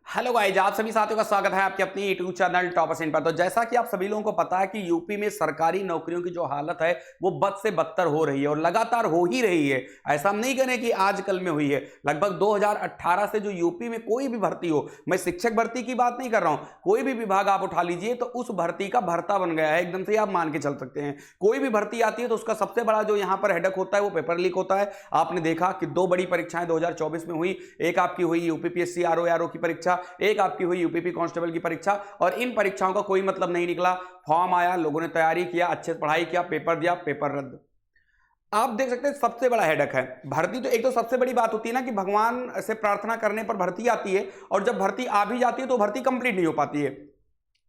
Hello guys, आप सभी साथियों का स्वागत है आपके अपनी यूट्यूब चैनल टॉप परसेंट पर। तो जैसा कि आप सभी लोगों को पता है कि यूपी में सरकारी नौकरियों की जो हालत है वो बद से बदतर हो रही है और लगातार हो ही रही है। ऐसा हम नहीं करें कि आजकल में हुई है। लगभग 2018 से जो यूपी में कोई भी भर्ती हो, मैं शिक्षक भर्ती की बात नहीं कर रहा हूं, कोई भी विभाग आप उठा लीजिए तो उस भर्ती का भर्ता बन गया है। एकदम से आप मान के चल सकते हैं, कोई भी भर्ती आती है तो उसका सबसे बड़ा जो यहां पर हेडक होता है वो पेपर लीक होता है। आपने देखा कि दो बड़ी परीक्षाएं 2024 में हुई, एक आपकी हुई यूपीपीएससी आरओ की परीक्षा, एक आपकी हुई यूपीपी कांस्टेबल की परीक्षा। और इन परीक्षाओं का कोई मतलब नहीं निकला। फॉर्म आया, लोगों ने तैयारी किया, अच्छे से पढ़ाई किया, पेपर दिया, पेपर रद्द। आप देख सकते हैं सबसे बड़ा हेडक है भर्ती। तो एक तो सबसे बड़ी बात होती है ना कि भगवान से प्रार्थना करने पर भर्ती आती है, और जब भर्ती आ भी जाती है तो भर्ती कंप्लीट नहीं हो पाती है।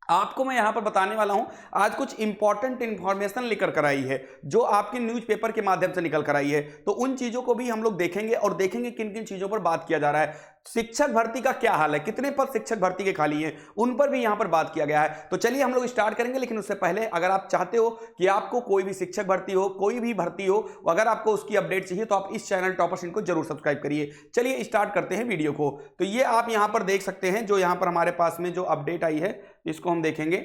आपको मैं यहां पर बताने वाला हूं, आज कुछ इंपॉर्टेंट इंफॉर्मेशन लेकर कर आई है जो आपके न्यूज़पेपर के माध्यम से निकल कर आई है। तो उन चीजों को भी हम लोग देखेंगे और देखेंगे किन किन चीजों पर बात किया जा रहा है। शिक्षक भर्ती का क्या हाल है, कितने पद शिक्षक भर्ती के खाली हैं, उन पर भी यहां पर बात किया गया है। तो चलिए हम लोग स्टार्ट करेंगे, लेकिन उससे पहले अगर आप चाहते हो कि आपको कोई भी शिक्षक भर्ती हो, कोई भी भर्ती हो, अगर आपको उसकी अपडेट चाहिए तो आप इस चैनल टॉपर्स को जरूर सब्सक्राइब करिए। चलिए स्टार्ट करते हैं वीडियो को। तो ये आप यहां पर देख सकते हैं, जो यहां पर हमारे पास में जो अपडेट आई है इसको हम देखेंगे।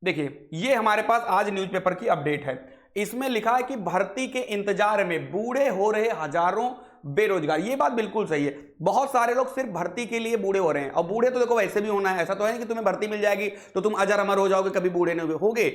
देखिए, ये हमारे पास आज न्यूज़पेपर की अपडेट है। इसमें लिखा है कि भर्ती के इंतजार में बूढ़े हो रहे हजारों बेरोजगार। ये बात बिल्कुल सही है। बहुत सारे लोग सिर्फ भर्ती के लिए बूढ़े हो रहे हैं, और बूढ़े तो देखो वैसे भी होना है। ऐसा तो है नहीं कि तुम्हें भर्ती मिल जाएगी तो तुम अजर अमर हो जाओगे, कभी बूढ़े नहीं होगे।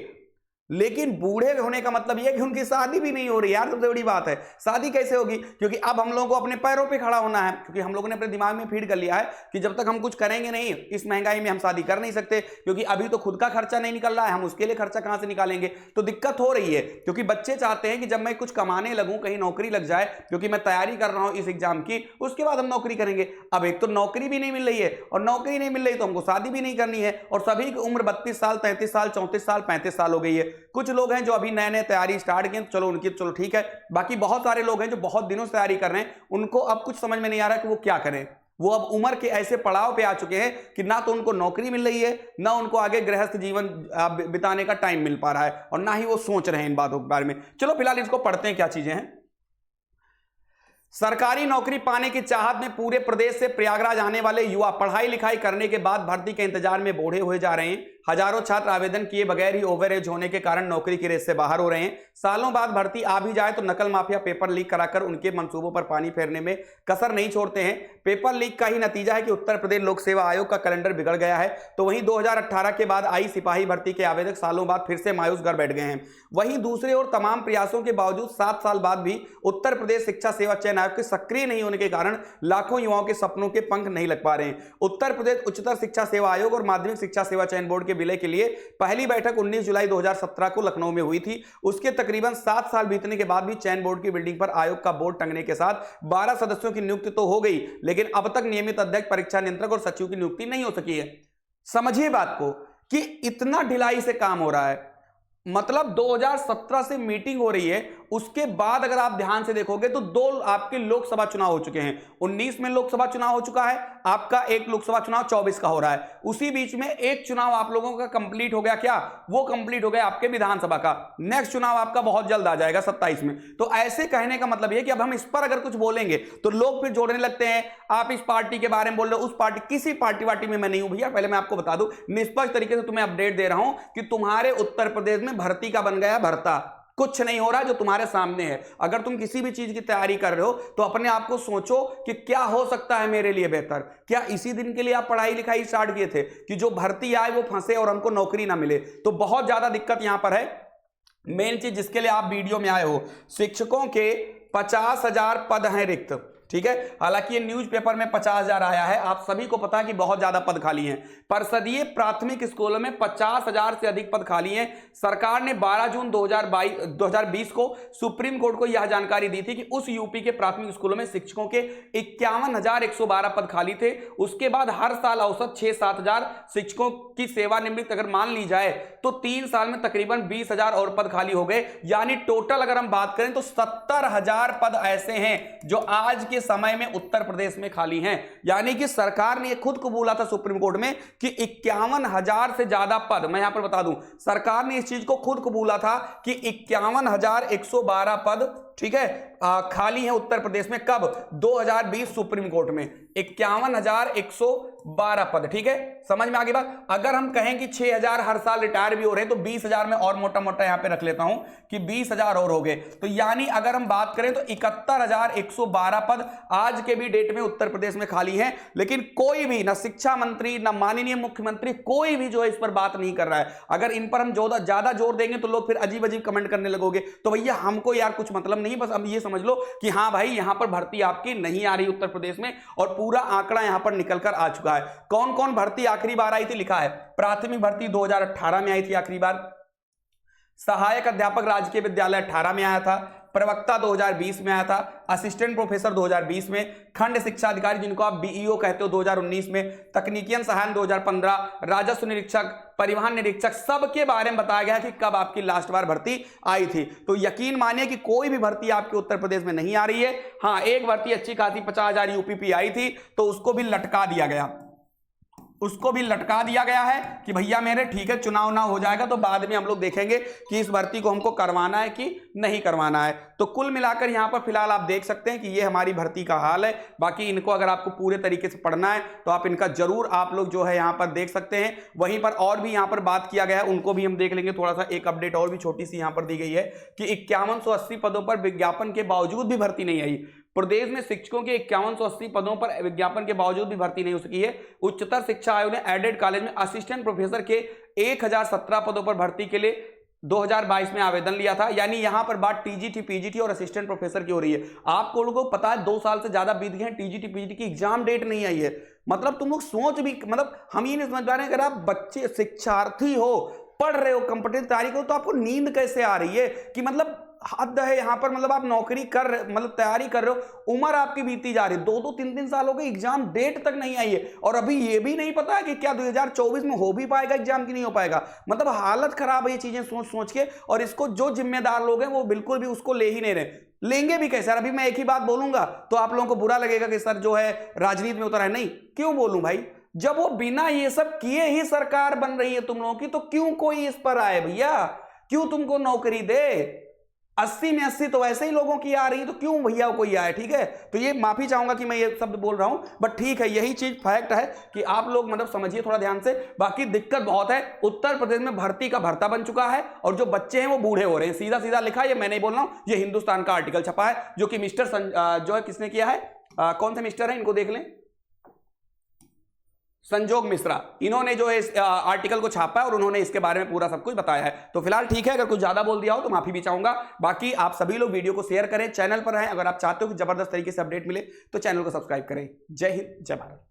लेकिन बूढ़े होने का मतलब यह कि उनकी शादी भी नहीं हो रही। यार सबसे बड़ी बात है, शादी कैसे होगी? क्योंकि अब हम लोगों को अपने पैरों पे खड़ा होना है, क्योंकि हम लोगों ने अपने दिमाग में फीड कर लिया है कि जब तक हम कुछ करेंगे नहीं, इस महंगाई में हम शादी कर नहीं सकते, क्योंकि अभी तो खुद का खर्चा नहीं निकल रहा है, हम उसके लिए खर्चा कहां से निकालेंगे? तो दिक्कत हो रही है, क्योंकि बच्चे चाहते हैं कि जब मैं कुछ कमाने लगूं, कहीं नौकरी लग जाए, क्योंकि मैं तैयारी कर रहा हूं इस एग्जाम की, उसके बाद हम नौकरी करेंगे। अब एक तो नौकरी भी नहीं मिल रही है, और नौकरी नहीं मिल रही तो हमको शादी भी नहीं करनी है, और सभी की उम्र 32 साल, 33 साल, 34 साल, 35 साल हो गई है। कुछ लोग हैं जो अभी नए नए तैयारी स्टार्ट किए, चलो उनकी चलो ठीक है। बाकी बहुत सारे लोग हैं जो बहुत दिनों से तैयारी कर रहे हैं, उनको अब कुछ समझ में नहीं आ रहा है कि वो क्या करें। वो अब उम्र के ऐसे पड़ाव पे आ चुके हैं कि ना तो उनको नौकरी मिल रही है, ना उनको आगे गृहस्थ जीवन बिताने का टाइम मिल पा रहा है, और ना ही वो सोच रहे हैं इन बातों के बारे में। चलो फिलहाल इसको पढ़ते हैं क्या चीजें हैं। सरकारी नौकरी पाने की चाहत में पूरे प्रदेश से प्रयागराज आने वाले युवा पढ़ाई लिखाई करने के बाद भर्ती के इंतजार में बूढ़े हुए जा रहे हैं। हजारों छात्र आवेदन किए बगैर ही ओवर एज होने के कारण नौकरी की रेस से बाहर हो रहे हैं। सालों बाद भर्ती आ भी जाए तो नकल माफिया पेपर लीक कराकर उनके मंसूबों पर पानी फेरने में कसर नहीं छोड़ते हैं। पेपर लीक का ही नतीजा है कि उत्तर प्रदेश लोक सेवा आयोग का कैलेंडर बिगड़ गया है। तो वहीं 2018 के बाद आई सिपाही भर्ती के आवेदक सालों बाद फिर से मायूस घर बैठ गए हैं। वहीं दूसरी ओर तमाम प्रयासों के बावजूद 7 साल बाद भी उत्तर प्रदेश शिक्षा सेवा चयन आयोग के सक्रिय नहीं होने के कारण लाखों युवाओं के सपनों के पंख नहीं लग पा रहे हैं। उत्तर प्रदेश उच्चतर शिक्षा सेवा आयोग और माध्यमिक शिक्षा सेवा चयन बोर्ड के विलय के लिए पहली बैठक 19 जुलाई 2017 को लखनऊ में हुई थी। उसके तकरीबन 7 साल बीतने के बाद भी चयन बोर्ड की बिल्डिंग पर आयोग का बोर्ड टंगने के साथ 12 सदस्यों की नियुक्ति तो हो गई, लेकिन अब तक नियमित अध्यक्ष, परीक्षा नियंत्रक और सचिव की नियुक्ति नहीं हो सकी है। समझिए बात को कि इतना ढिलाई से काम हो रहा है। मतलब 2017 से मीटिंग हो रही है, उसके बाद अगर आप ध्यान से देखोगे तो 2 आपके लोकसभा चुनाव हो चुके हैं। 19 में लोकसभा चुनाव हो चुका है आपका, एक लोकसभा चुनाव 24 का हो रहा है। उसी बीच में एक चुनाव आप लोगों का कंप्लीट हो गया। क्या वो कंप्लीट हो गया? आपके विधानसभा का। नेक्स्ट चुनाव आपका बहुत जल्द आ जाएगा 27 में। तो ऐसे कहने का मतलब यह कि अब हम इस पर अगर कुछ बोलेंगे तो लोग फिर जोड़ने लगते हैं, आप इस पार्टी के बारे में बोल रहे हो, उस पार्टी। किसी पार्टी वार्टी में मैं नहीं हूं भैया, पहले मैं आपको बता दूं, निष्पक्ष तरीके से तुम्हें अपडेट दे रहा हूं कि तुम्हारे उत्तर प्रदेश में भर्ती का बन गया भर्ता। कुछ नहीं हो रहा जो तुम्हारे सामने है। अगर तुम किसी भी चीज की तैयारी कर रहे हो तो अपने आप को सोचो कि क्या हो सकता है मेरे लिए बेहतर। क्या इसी दिन के लिए आप पढ़ाई लिखाई स्टार्ट किए थे कि जो भर्ती आए वो फंसे और हमको नौकरी ना मिले? तो बहुत ज्यादा दिक्कत यहां पर है। मेन चीज जिसके लिए आप वीडियो में आए हो, शिक्षकों के 50,000 पद हैं रिक्त, ठीक है। हालांकि ये न्यूज़पेपर में 50,000 आया है, आप सभी को पता है कि बहुत ज्यादा पद खाली हैं। परिषदीय स्कूलों में 50,000 से अधिक पद खाली हैं। सरकार ने 12 जून 2020 को सुप्रीम कोर्ट को यह जानकारी दी थी कि उस यूपी के प्राथमिक स्कूलों में शिक्षकों के 51,112 पद खाली थे। उसके बाद हर साल औसत 6-7 हजार शिक्षकों की सेवानिवृत्त अगर मान ली जाए तो 3 साल में तकरीबन 20,000 और पद खाली हो गए। यानी टोटल अगर हम बात करें तो 70,000 पद ऐसे हैं जो आज के समय में उत्तर प्रदेश में खाली हैं। यानी कि सरकार ने खुद कबूला था सुप्रीम कोर्ट में कि 51,000 से ज्यादा पद, मैं यहां पर बता दूं, सरकार ने इस चीज को खुद कबूला था कि 51,112 पद ठीक है, खाली है उत्तर प्रदेश में। कब? 2020 सुप्रीम कोर्ट में 51,112 पद। ठीक है, समझ में आ गई बात। अगर हम कहें कि 6,000 हर साल रिटायर भी हो रहे हैं तो 20,000 में और मोटा मोटा यहां पे रख लेता हूं कि 20,000 और हो गए, तो यानी अगर हम बात करें तो 71,112 पद आज के भी डेट में उत्तर प्रदेश में खाली हैं। लेकिन कोई भी, ना शिक्षा मंत्री ना माननीय मुख्यमंत्री, कोई भी जो है इस पर बात नहीं कर रहा है। अगर इन पर हम ज्यादा जोर देंगे तो लोग फिर अजीब अजीब कमेंट करने लगोगे। तो भैया हमको यार कुछ मतलब नहीं, बस अब ये समझ लो कि हाँ भाई यहां पर भर्ती आपकी नहीं आ रही उत्तर प्रदेश में, और पूरा आंकड़ा यहां पर निकल कर आ चुका है। कौन कौन भर्ती आखिरी बार आई थी लिखा है। प्राथमिक भर्ती 2018 में आई थी आखिरी बार, सहायक अध्यापक राजकीय विद्यालय 18 में आया था, प्रवक्ता 2020 में आया था, असिस्टेंट प्रोफेसर 2020 में, खंड शिक्षा अधिकारी जिनको आप बीईओ कहते हो 2019 में, तकनीकियन सहायक 2015, राजस्व निरीक्षक, परिवहन निरीक्षक, सबके बारे में बताया गया कि कब आपकी लास्ट बार भर्ती आई थी। तो यकीन मानिए कि कोई भी भर्ती आपके उत्तर प्रदेश में नहीं आ रही है। हाँ, एक भर्ती अच्छी खासी 50,000 यूपीपी आई थी तो उसको भी लटका दिया गया, उसको भी लटका दिया गया है कि भैया मेरे ठीक है चुनाव ना हो जाएगा तो बाद में हम लोग देखेंगे कि इस भर्ती को हमको करवाना है कि नहीं करवाना है। तो कुल मिलाकर यहां पर फिलहाल आप देख सकते हैं कि ये हमारी भर्ती का हाल है। बाकी इनको अगर आपको पूरे तरीके से पढ़ना है तो आप इनका जरूर आप लोग जो है यहां पर देख सकते हैं। वहीं पर और भी यहां पर बात किया गया है, उनको भी हम देख लेंगे। थोड़ा सा एक अपडेट और भी छोटी सी यहां पर दी गई है कि 5180 पदों पर विज्ञापन के बावजूद भी भर्ती नहीं आई। प्रदेश में शिक्षकों के 5180 पदों पर विज्ञापन के बावजूद भी भर्ती नहीं हो सकी है। उच्चतर शिक्षा आयोग ने एडेड कॉलेज में असिस्टेंट प्रोफेसर के 1017 पदों पर भर्ती के लिए 2022 में आवेदन लिया था। यानी यहां पर बात टीजीटी, पीजीटी और असिस्टेंट प्रोफेसर की हो रही है। आपको लोगों को पता है 2 साल से ज्यादा बीत गए हैं, टीजीटी पीजीटी की एग्जाम डेट नहीं आई है। मतलब तुम लोग सोच भी, मतलब हम ये नहीं समझ पा रहे हैं, अगर आप बच्चे शिक्षार्थी हो, पढ़ रहे हो, कंपटीटिव तैयारी करो, तो आपको नींद कैसे आ रही है कि मतलब हद है यहां पर। मतलब आप नौकरी कर रहे, मतलब तैयारी कर रहे हो, उम्र आपकी बीती जा रही है, 2-2, 3-3 साल हो गए, एग्जाम डेट तक नहीं आई है, और अभी ये भी नहीं पता है कि क्या 2024 में हो भी पाएगा एग्जाम की नहीं हो पाएगा। मतलब हालत खराब है ये चीजें सोच सोच के, और इसको जो जिम्मेदार लोग हैं वो बिल्कुल भी उसको ले ही नहीं रहे। लेंगे भी कैसे? अभी मैं एक ही बात बोलूंगा तो आप लोगों को बुरा लगेगा कि सर जो है राजनीति में उतर है। नहीं, क्यों बोलूं भाई, जब वो बिना ये सब किए ही सरकार बन रही है तुम लोगों की, तो क्यों कोई इस पर आए भैया? क्यों तुमको नौकरी दे? 80 में 80 तो वैसे ही लोगों की आ रही है, तो क्यों भैया कोई आए? ठीक है, तो ये माफी चाहूंगा कि मैं ये शब्द बोल रहा हूं, बट ठीक है, यही चीज फैक्ट है कि आप लोग मतलब समझिए थोड़ा ध्यान से। बाकी दिक्कत बहुत है, उत्तर प्रदेश में भर्ती का भर्ता बन चुका है और जो बच्चे हैं वो बूढ़े हो रहे हैं। सीधा सीधा लिखा है, ये मैं नहीं बोल रहा हूं, ये हिंदुस्तान का आर्टिकल छपा है, जो कि मिस्टर जो है किसने किया है, कौन से मिस्टर है इनको देख लें, संजोग मिश्रा, इन्होंने जो है इस आर्टिकल को छापा है और उन्होंने इसके बारे में पूरा सब कुछ बताया है। तो फिलहाल ठीक है, अगर कुछ ज्यादा बोल दिया हो तो माफी भी चाहूंगा। बाकी आप सभी लोग वीडियो को शेयर करें, चैनल पर हैं, अगर आप चाहते हो कि जबरदस्त तरीके से अपडेट मिले तो चैनल को सब्सक्राइब करें। जय हिंद, जय भारत।